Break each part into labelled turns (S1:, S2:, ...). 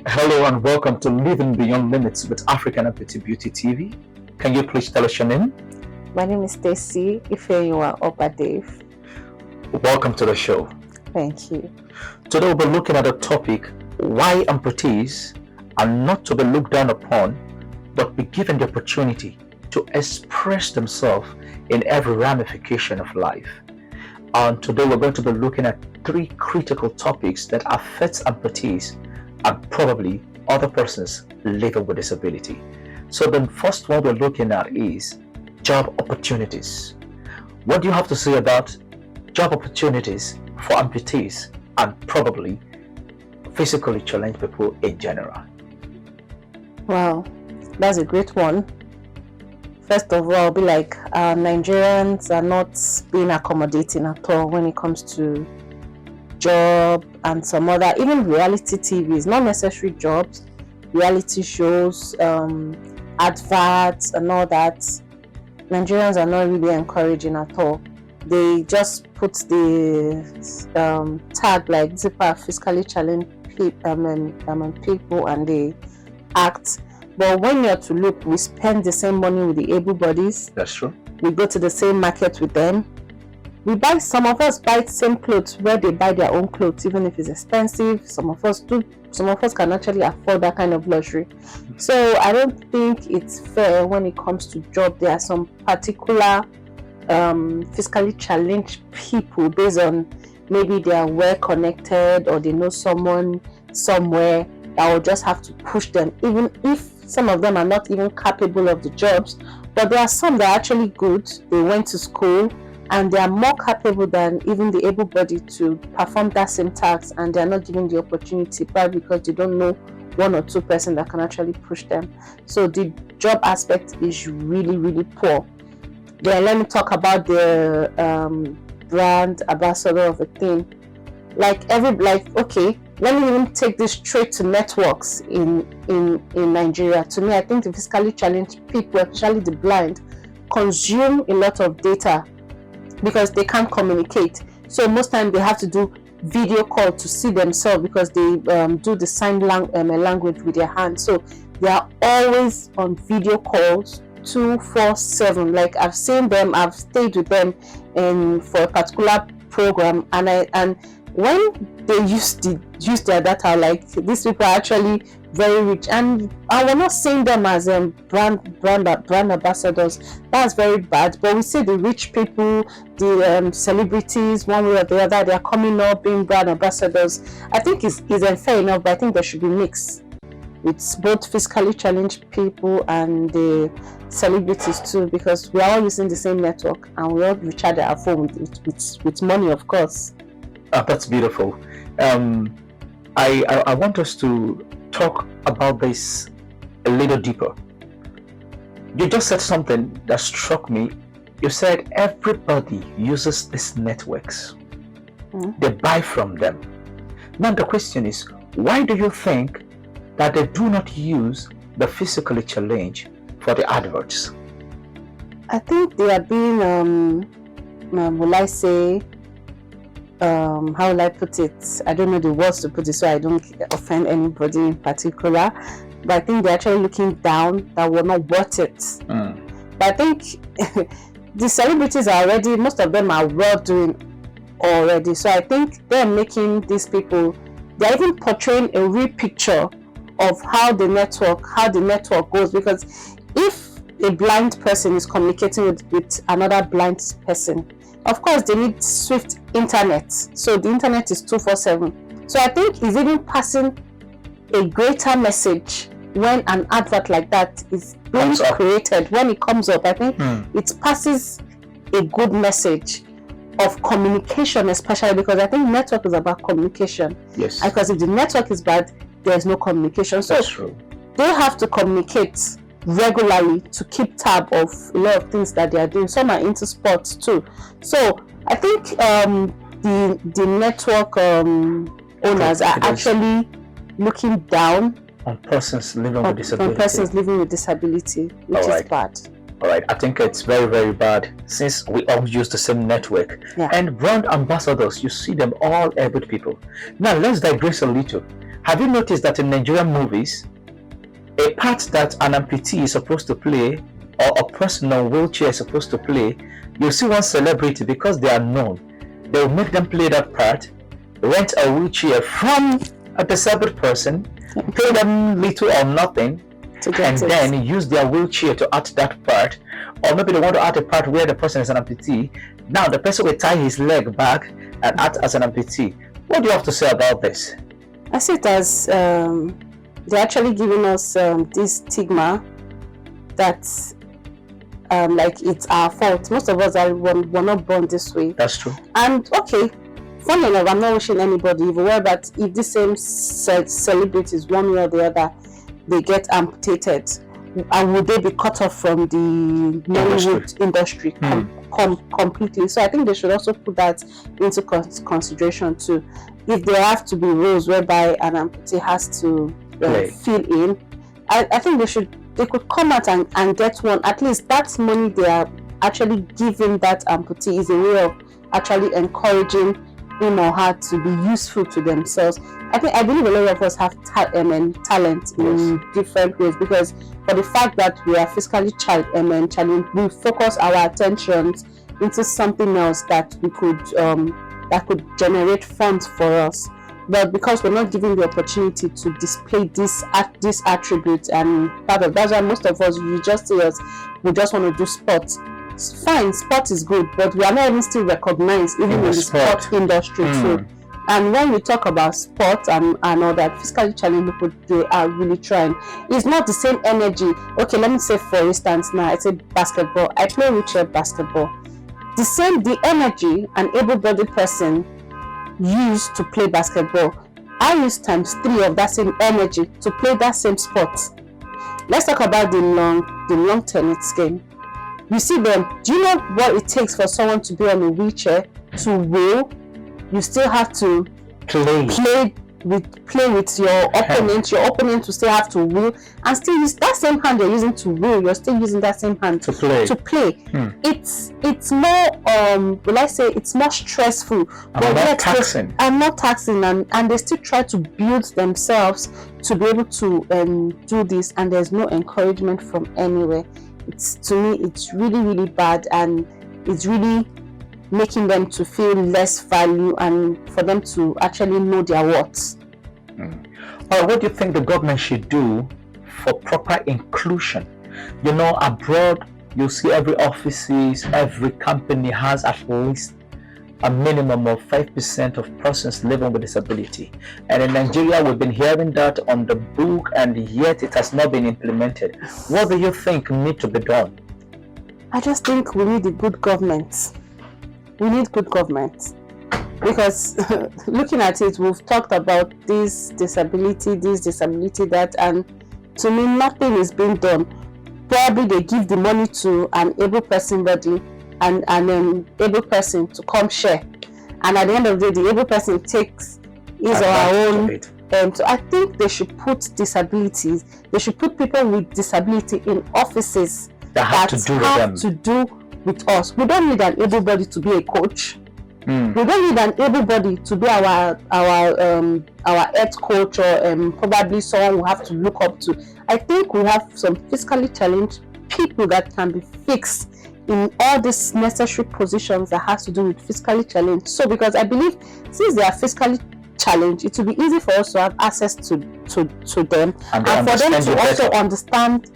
S1: Hello and welcome to Living Beyond Limits with African Amputee Beauty TV. Can you please tell us your name?
S2: My name is Stacy. You are Upper Dave.
S1: Welcome to the show.
S2: Thank you.
S1: Today we'll be looking at the topic, why amputees are not to be looked down upon, but be given the opportunity to express themselves in every ramification of life. And today we're going to be looking at three critical topics that affect amputees and probably other persons living with disability. So the first one we're looking at is job opportunities. What do you have to say about job opportunities for amputees and probably physically challenged people in general?
S2: Wow, that's a great one. First of all, I'll be like, Nigerians are not being accommodating at all when it comes to job and some other, even reality TVs, not necessarily jobs, reality shows, adverts and all that. Nigerians are not really encouraging at all. They just put the tag like these people are physically challenged people and they act. But when you're to look, we spend the same money with the able bodies.
S1: That's true.
S2: We go to the same market with them. We buy, some of us buy the same clothes where they buy their own clothes, even if it's expensive. Some of us do. Some of us can actually afford that kind of luxury. So I don't think it's fair when it comes to job. There are some particular physically challenged people based on maybe they are well connected or they know someone somewhere that will just have to push them, even if some of them are not even capable of the jobs. But there are some that are actually good. They went to school and they are more capable than even the able-bodied to perform that same task, and they are not given the opportunity, probably because they don't know one or two person that can actually push them. So the job aspect is really, really poor. Then let me talk about the brand ambassador of a thing. Okay, let me even take this straight to networks in Nigeria. To me, I think the physically challenged people, especially the blind, consume a lot of data because they can't communicate. So most times they have to do video call to see themselves because they do the sign language with their hands. So they are always on video calls 24/7. Like I've seen them, I've stayed with them for a particular program, and when they use their data, like these people are actually very rich, and I will not saying them as brand ambassadors. That's very bad. But we see the rich people, the celebrities, one way or the other, they are coming up being brand ambassadors. I think it's unfair enough, but I think there should be mix with both physically challenged people and the celebrities too, because we are all using the same network and we all recharge our phone with money, of course.
S1: That's beautiful. I want us to talk about this a little deeper. You just said something that struck me. You said everybody uses these networks. They buy from them. Now the question is, why do you think that they do not use the physically challenged for the adverts?
S2: I think they are being, will I say, how will I put it? I don't know the words to put it so I don't offend anybody in particular. But I think they're actually looking down that we're not worth it. But I think the celebrities are already, most of them are well doing already. So I think they're making these people, they're even portraying a real picture of how the network goes. Because if a blind person is communicating with another blind person, of course they need swift internet, so the internet is 24/7. So I think it's even passing a greater message when an advert like that is being created. When it comes up, I think it passes a good message of communication, especially because I think network is about communication.
S1: Yes.
S2: Because if the network is bad, there's no communication. So
S1: that's true.
S2: They have to communicate regularly to keep tab of a lot of things that they are doing. Some are into sports too. So I think the network owners are actually looking down
S1: on persons living with disability.
S2: On persons living with disability, which is bad.
S1: All right, I think it's very, very bad since we all use the same network.
S2: Yeah.
S1: And brand ambassadors, you see them all able people. Now let's digress a little. Have you noticed that in Nigerian movies, a part that an amputee is supposed to play or a person on a wheelchair is supposed to play, you see one celebrity, because they are known, they will make them play that part, rent a wheelchair from a disabled person, pay them little or nothing, and then use their wheelchair to act that part. Or maybe they want to act a part where the person is an amputee. Now the person will tie his leg back and act as an amputee. What do you have to say about this?
S2: I see it as they're actually giving us this stigma that like it's our fault. Most of us were not born this way.
S1: That's true.
S2: And okay, funny enough, I'm not wishing anybody evil, but if the same celebrities, one way or the other, they get amputated, and would they be cut off from the Nollywood industry completely? So I think they should also put that into consideration too. If there have to be rules whereby an amputee has to fill in, I think they could come out and get one. At least that money they are actually giving that amputee is a way of actually encouraging him or her to be useful to themselves. I believe a lot of us have talent in different ways, because for the fact that we are physically challenged, we focus our attentions into something else that we could that could generate funds for us. But because we're not given the opportunity to display this attribute, and that's why most of us, you just see us, we just want to do sports. It's fine, sport is good, but we are not even still recognized even in the sport industry too. And when we talk about sport and all that, physically challenged people, they are really trying. It's not the same energy. Okay, let me say for instance now, I say basketball. I play wheelchair basketball. The energy an able-bodied person used to play basketball, I use times 3 of that same energy to play that same sport. Let's talk about the long tennis game. You see them. Do you know what it takes for someone to be on a wheelchair to wheel? You still have to play with your opponent. Your opponent will still have to wheel, and still use that same hand you're using to wheel. You're still using that same hand to play. It's more will I say it's more stressful,
S1: and more taxing.
S2: And not taxing, and they still try to build themselves to be able to do this, and there's no encouragement from anywhere. To me, it's really, really bad, and it's really making them to feel less value, and for them to actually know their worth.
S1: What do you think the government should do for proper inclusion? You know, abroad, you see every offices, every company has at least a minimum of 5% of persons living with disability. And in Nigeria, we've been hearing that on the book, and yet it has not been implemented. What do you think needs to be done?
S2: I just think we need a good government. We need good government, because looking at it, we've talked about this disability, that, and to me, nothing is being done. Probably they give the money to an able person body, and an able person to come share, and at the end of the day, the able person takes his or her own. So I think they should put disabilities. They should put people with disability in offices that have to do with us. We don't need an able body to be a coach. We don't need an able body to be our head coach, or probably someone we have to look up to. I think we have some physically challenged people that can be fixed in all these necessary positions that has to do with physically challenged. So because I believe since they are physically challenged, it will be easy for us to have access to them, and for them to also understand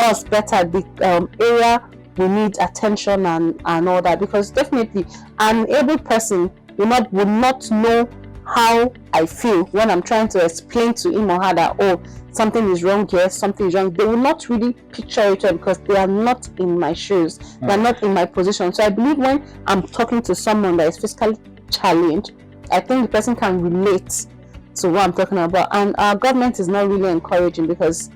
S2: us better, the area we need attention and all that. Because definitely an able person will not know how I feel when I'm trying to explain to him or her that, oh, something is wrong here, something is wrong. They will not really picture it because they are not in my shoes, they are not in my position. So I believe when I'm talking to someone that is physically challenged, I think the person can relate to what I'm talking about. And our government is not really encouraging, because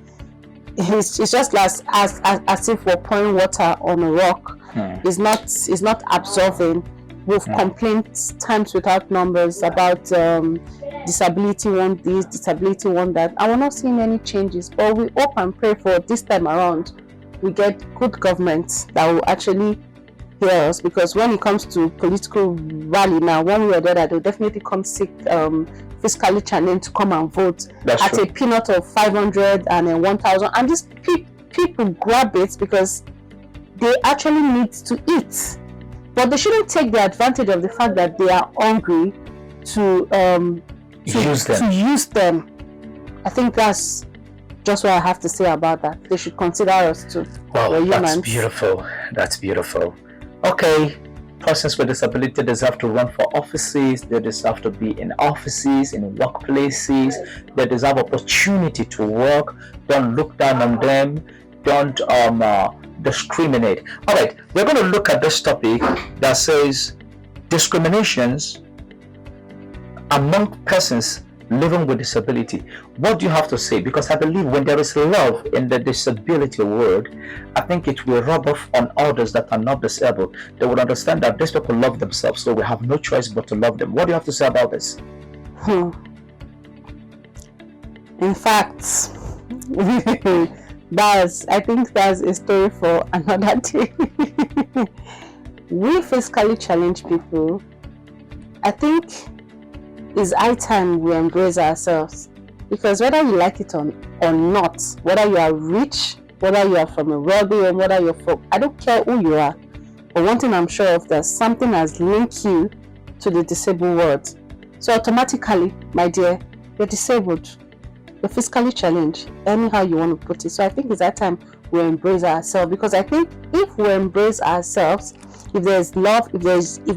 S2: it's just as if we're pouring water on a rock. It's not absorbing. We've complained times without numbers about disability want this, disability want that, and we're not seeing any changes. But we hope and pray for this time around we get good government that will actually hear us, because when it comes to political rally now, one way or the other, they'll definitely come seek physically challenged to come and vote.
S1: That's
S2: at
S1: true.
S2: a peanut of 500 and then 1,000, and these people grab it because they actually need to eat, but they shouldn't take the advantage of the fact that they are hungry to use them. I think that's just what I have to say about that. They should consider us too.
S1: Wow,
S2: We're
S1: that's
S2: humans.
S1: beautiful. That's beautiful. Okay, persons with disability deserve to run for offices. They deserve to be in offices, in workplaces. They deserve opportunity to work. Don't look down on them. Don't discriminate. All right, we're going to look at this topic that says discriminations among persons living with disability. What do you have to say? Because I believe when there is love in the disability world, I think it will rub off on others that are not disabled. They will understand that these people love themselves, so we have no choice but to love them. What do you have to say about this?
S2: In fact, I think that's a story for another day. We physically challenged people, I think it's high time we embrace ourselves, because whether you like it or not, whether you are rich, whether you are from a wealthy home, whether you're from, I don't care who you are, but one thing I'm sure of, that something has linked you to the disabled world. So automatically, my dear, you're disabled, you're physically challenged, anyhow you want to put it. So I think it's that time we embrace ourselves, because I think if we embrace ourselves, if there's love, if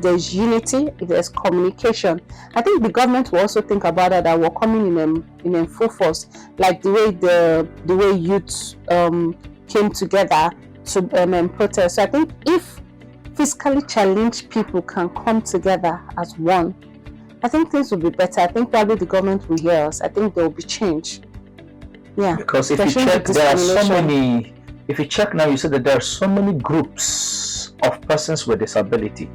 S2: there's unity, if there's communication, I think the government will also think about that we're coming in full force, like the way youth came together to protest. So I think if physically challenged people can come together as one, I think things will be better. I think probably the government will hear us. I think there will be change. Yeah.
S1: Because if you check, there are so many. If you check now, you see that there are so many groups of persons with disability,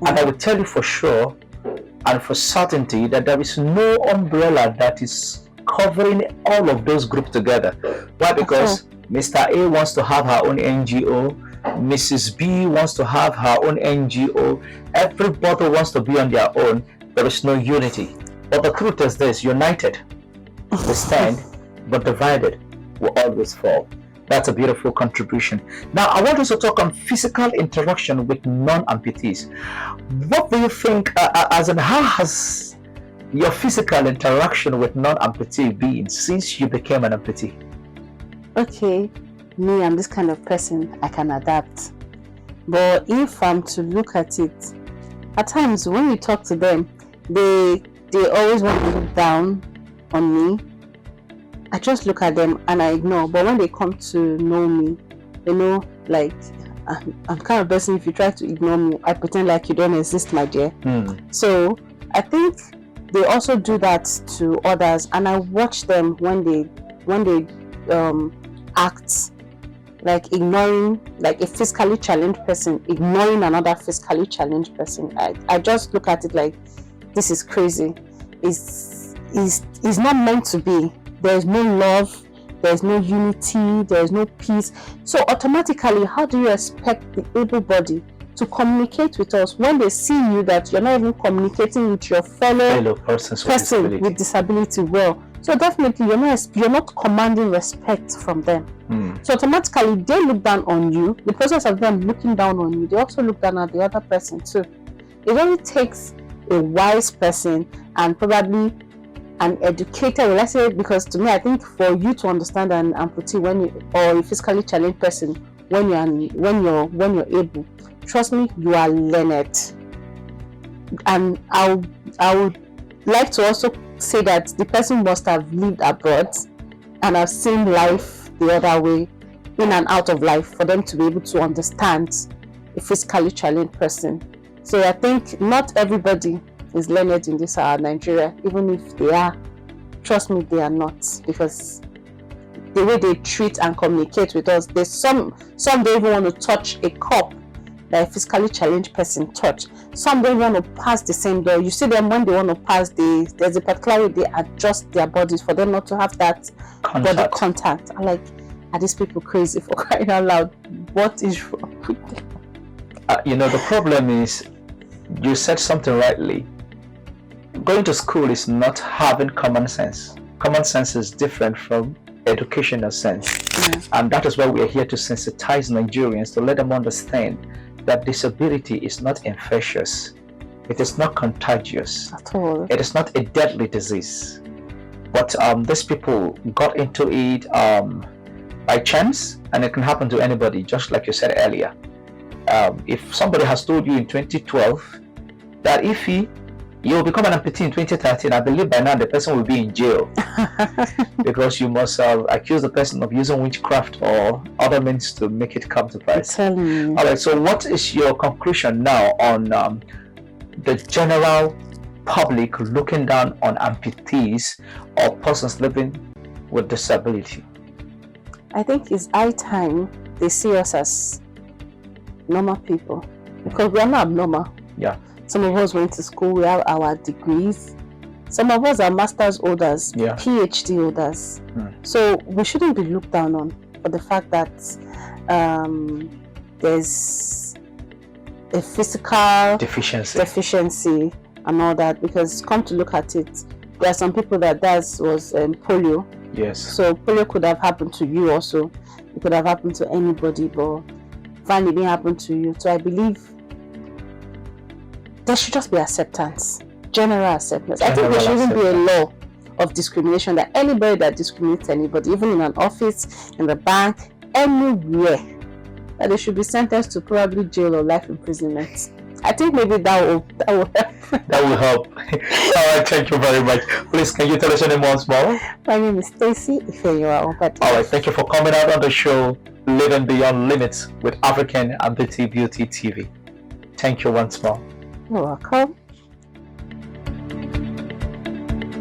S1: and I will tell you for sure and for certainty that there is no umbrella that is covering all of those groups together. Why? Because Mr. A wants to have her own NGO, Mrs. B wants to have her own NGO, everybody wants to be on their own. There is no unity. But the truth is this: united we stand, but divided we always fall. That's a beautiful contribution. Now, I want us to talk on physical interaction with non-amputees. What do you think, as in how has your physical interaction with non-amputee been since you became an amputee?
S2: Okay, me, I'm this kind of person, I can adapt. But if I'm to look at it, at times when we talk to them, they always want to look down on me. I just look at them and I ignore. But when they come to know me, they know, like, I'm kind of person, if you try to ignore me, I pretend like you don't exist, my dear. So I think they also do that to others, and I watch them when they act like ignoring, like a physically challenged person ignoring another physically challenged person. I just look at it like, this is crazy. It's not meant to be. There's no love, there's no unity, there's no peace. So automatically, how do you expect the able body to communicate with us when they see you that you're not even communicating with your fellow person with disability well? So definitely you're not commanding respect from them. So automatically they look down on you. The process of them looking down on you, they also look down at the other person too. It only takes a wise person and probably an educator, let's say, because to me, I think for you to understand an amputee or a physically challenged person when you're able, trust me, you are learned. And I would like to also say that the person must have lived abroad and have seen life the other way, in and out of life, for them to be able to understand a physically challenged person. So I think not everybody is learned in this Nigeria, even if they are. Trust me, they are not, because the way they treat and communicate with us, there's some don't even want to touch a cup that a physically challenged person touch. Some don't want to pass the same door. You see them when they want to pass, there's a particular way they adjust their bodies for them not to have that body contact. I'm like, are these people crazy, for crying out loud? What is wrong with them?
S1: The problem is, you said something rightly. Going to school is not having common sense. Common sense is different from educational sense. And that is why we are here to sensitize Nigerians, to let them understand that disability is not infectious. It is not contagious.
S2: At all.
S1: It is not a deadly disease. But these people got into it by chance, and it can happen to anybody, just like you said earlier. If somebody has told you in 2012 that if you will become an amputee in 2013, I believe by now the person will be in jail because you must accuse the person of using witchcraft or other means to make it come to pass. All right, so what is your conclusion now on the general public looking down on amputees or persons living with disability?
S2: I think it's high time they see us as normal people, because we are not abnormal.
S1: Yeah.
S2: Some of us went to school, we have our degrees. Some of us are master's holders, PhD holders. So we shouldn't be looked down on for the fact that there's a physical deficiency and all that, because come to look at it, there are some people that was polio.
S1: Yes.
S2: So polio could have happened to you also. It could have happened to anybody, but finally it didn't happen to you. So I believe there should just be acceptance, general acceptance. I think there shouldn't be a law of discrimination that anybody that discriminates anybody, even in an office, in the bank, anywhere, that they should be sentenced to probably jail or life imprisonment. I think maybe that will help.
S1: That will help. All right, thank you very much. Please, can you tell us your name once more?
S2: My name is Stacy. All
S1: right, thank you for coming out on the show, Living Beyond Limits with African Amputee Beauty TV. Thank you once more.
S2: You're welcome.